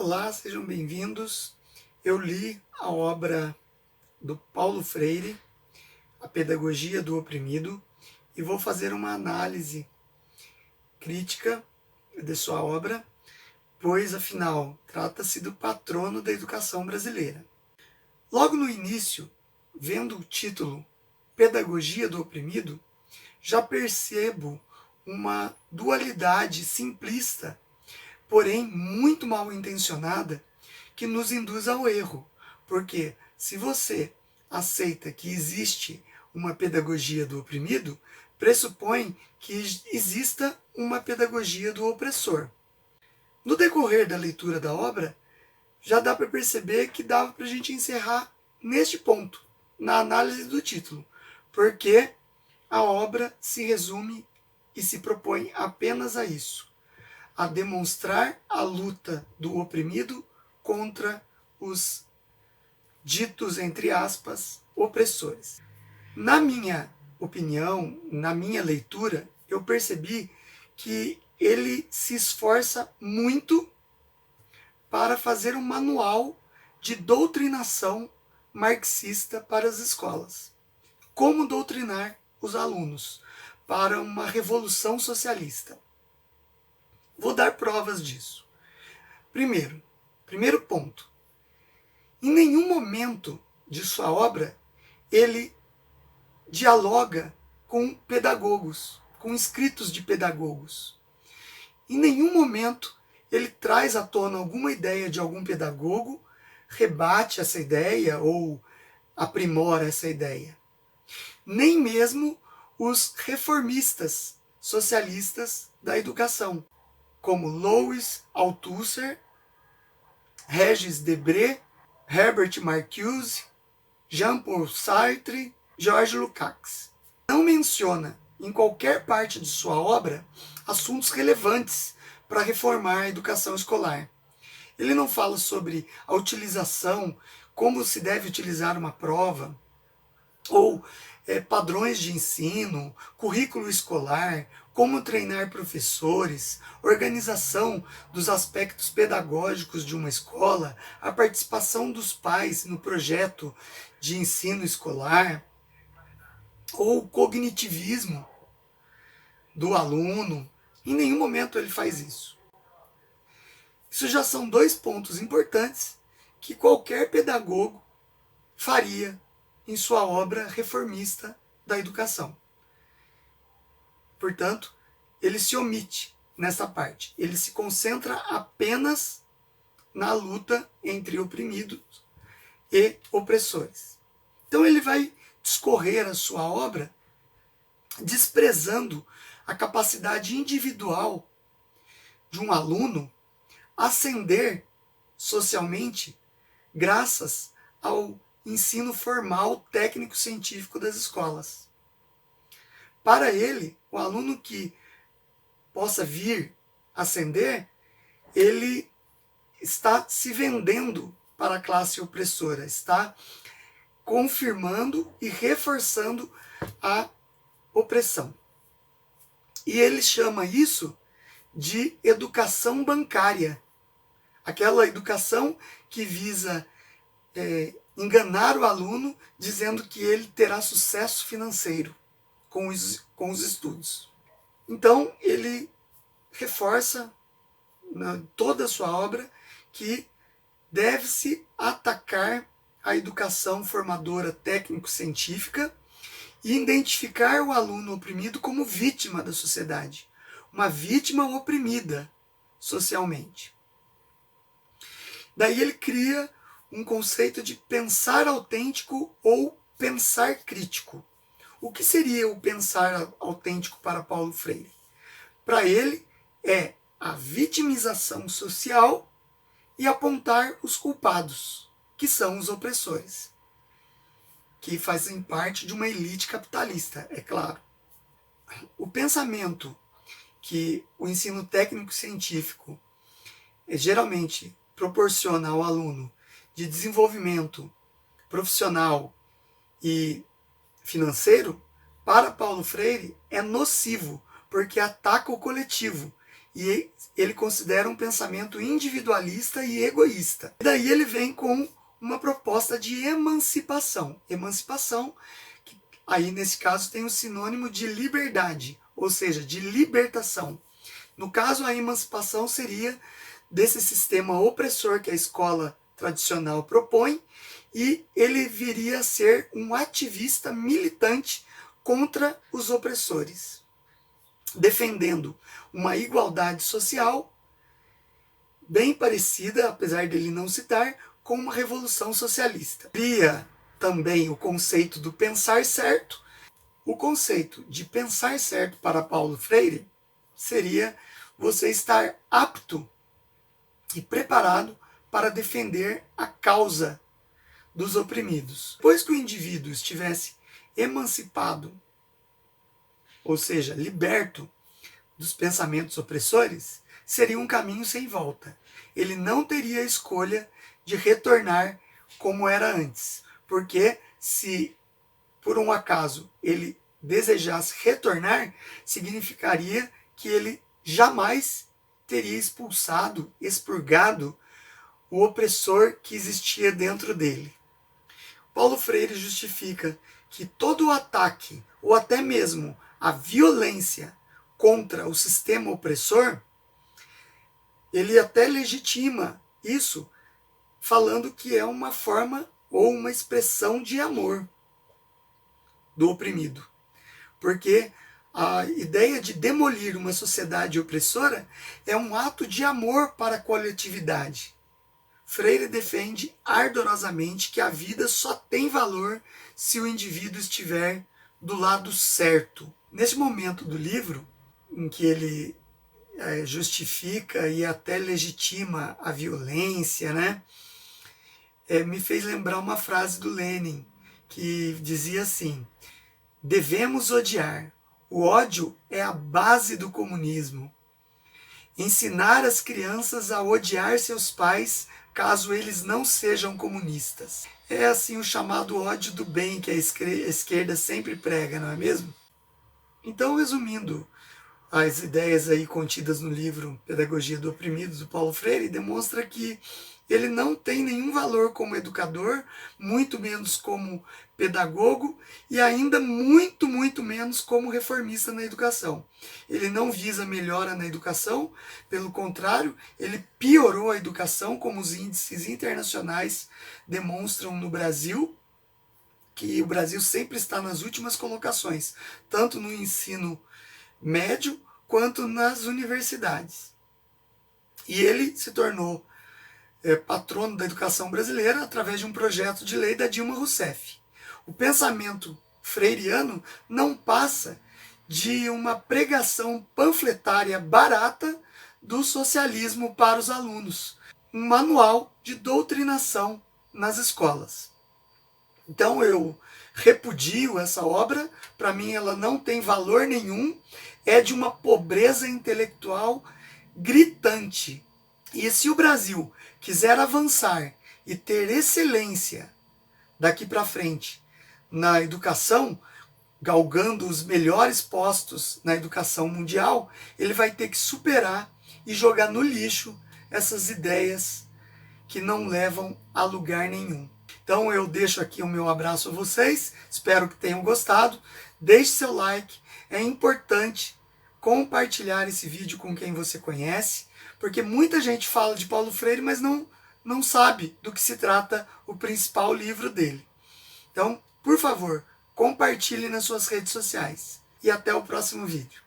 Olá, sejam bem-vindos. Eu li a obra do Paulo Freire, A Pedagogia do Oprimido, e vou fazer uma análise crítica de sua obra, pois, afinal, trata-se do patrono da educação brasileira. Logo no início, vendo o título Pedagogia do Oprimido, já percebo uma dualidade simplista, porém muito mal intencionada, que nos induz ao erro. Porque se você aceita que existe uma pedagogia do oprimido, pressupõe que exista uma pedagogia do opressor. No decorrer da leitura da obra, já dá para perceber que dava para a gente encerrar neste ponto, na análise do título, porque a obra se resume e se propõe apenas a isso, a demonstrar a luta do oprimido contra os ditos, entre aspas, opressores. Na minha opinião, na minha leitura, eu percebi que ele se esforça muito para fazer um manual de doutrinação marxista para as escolas. Como doutrinar os alunos para uma revolução socialista. Vou dar provas disso. Primeiro ponto. Em nenhum momento de sua obra ele dialoga com pedagogos, com escritos de pedagogos. Em nenhum momento ele traz à tona alguma ideia de algum pedagogo, rebate essa ideia ou aprimora essa ideia. Nem mesmo os reformistas socialistas da educação, como Louis Althusser, Regis Debray, Herbert Marcuse, Jean-Paul Sartre, Georges Lukács. Não menciona em qualquer parte de sua obra assuntos relevantes para reformar a educação escolar. Ele não fala sobre a utilização, como se deve utilizar uma prova, ou padrões de ensino, currículo escolar, como treinar professores, organização dos aspectos pedagógicos de uma escola, a participação dos pais no projeto de ensino escolar, ou o cognitivismo do aluno. Em nenhum momento ele faz isso. Isso já são dois pontos importantes que qualquer pedagogo faria em sua obra reformista da educação. Portanto, ele se omite nessa parte. Ele se concentra apenas na luta entre oprimidos e opressores. Então ele vai discorrer a sua obra desprezando a capacidade individual de um aluno ascender socialmente graças ao ensino formal técnico-científico das escolas. Para ele, o aluno que possa vir ascender, ele está se vendendo para a classe opressora, está confirmando e reforçando a opressão. E ele chama isso de educação bancária, aquela educação que visa enganar o aluno dizendo que ele terá sucesso financeiro com os estudos. Então, ele reforça toda a sua obra que deve-se atacar a educação formadora técnico-científica e identificar o aluno oprimido como vítima da sociedade, uma vítima oprimida socialmente. Daí ele cria um conceito de pensar autêntico ou pensar crítico. O que seria o pensar autêntico para Paulo Freire? Para ele, é a vitimização social e apontar os culpados, que são os opressores, que fazem parte de uma elite capitalista, é claro. O pensamento que o ensino técnico-científico geralmente proporciona ao aluno de desenvolvimento profissional e financeiro, para Paulo Freire, é nocivo, porque ataca o coletivo e ele considera um pensamento individualista e egoísta. E daí ele vem com uma proposta de emancipação. Emancipação, que aí nesse caso tem o sinônimo de liberdade, ou seja, de libertação. No caso, a emancipação seria desse sistema opressor que a escola tradicional propõe, e ele viria a ser um ativista militante contra os opressores, defendendo uma igualdade social bem parecida, apesar dele não citar, com uma revolução socialista. Cria também o conceito do pensar certo. O conceito de pensar certo para Paulo Freire seria você estar apto e preparado para defender a causa dos oprimidos. Depois que o indivíduo estivesse emancipado, ou seja, liberto dos pensamentos opressores, seria um caminho sem volta. Ele não teria a escolha de retornar como era antes, porque se por um acaso ele desejasse retornar, significaria que ele jamais teria expulsado, expurgado o opressor que existia dentro dele. Paulo Freire justifica que todo o ataque, ou até mesmo a violência contra o sistema opressor, ele até legitima isso, falando que é uma forma ou uma expressão de amor do oprimido. Porque a ideia de demolir uma sociedade opressora é um ato de amor para a coletividade. Freire defende ardorosamente que a vida só tem valor se o indivíduo estiver do lado certo. Nesse momento do livro, em que ele justifica e até legitima a violência, né? Me fez lembrar uma frase do Lenin, que dizia assim: devemos odiar. O ódio é a base do comunismo. Ensinar as crianças a odiar seus pais caso eles não sejam comunistas. É assim o chamado ódio do bem que a esquerda sempre prega, não é mesmo? Então, resumindo, as ideias aí contidas no livro Pedagogia do Oprimido, do Paulo Freire, demonstra que ele não tem nenhum valor como educador, muito menos como pedagogo e ainda muito menos como reformista na educação. Ele não visa melhora na educação, pelo contrário, ele piorou a educação, como os índices internacionais demonstram no Brasil, que o Brasil sempre está nas últimas colocações, tanto no ensino médio quanto nas universidades. E ele se tornou patrono da educação brasileira através de um projeto de lei da Dilma Rousseff. O pensamento freiriano não passa de uma pregação panfletária barata do socialismo para os alunos, um manual de doutrinação nas escolas. Então eu repudio essa obra, para mim ela não tem valor nenhum, é de uma pobreza intelectual gritante. E se o Brasil quiser avançar e ter excelência daqui para frente na educação, galgando os melhores postos na educação mundial, ele vai ter que superar e jogar no lixo essas ideias que não levam a lugar nenhum. Então eu deixo aqui o meu abraço a vocês, espero que tenham gostado, deixe seu like, é importante compartilhar esse vídeo com quem você conhece, porque muita gente fala de Paulo Freire, mas não sabe do que se trata o principal livro dele. Então, por favor, compartilhe nas suas redes sociais. E até o próximo vídeo.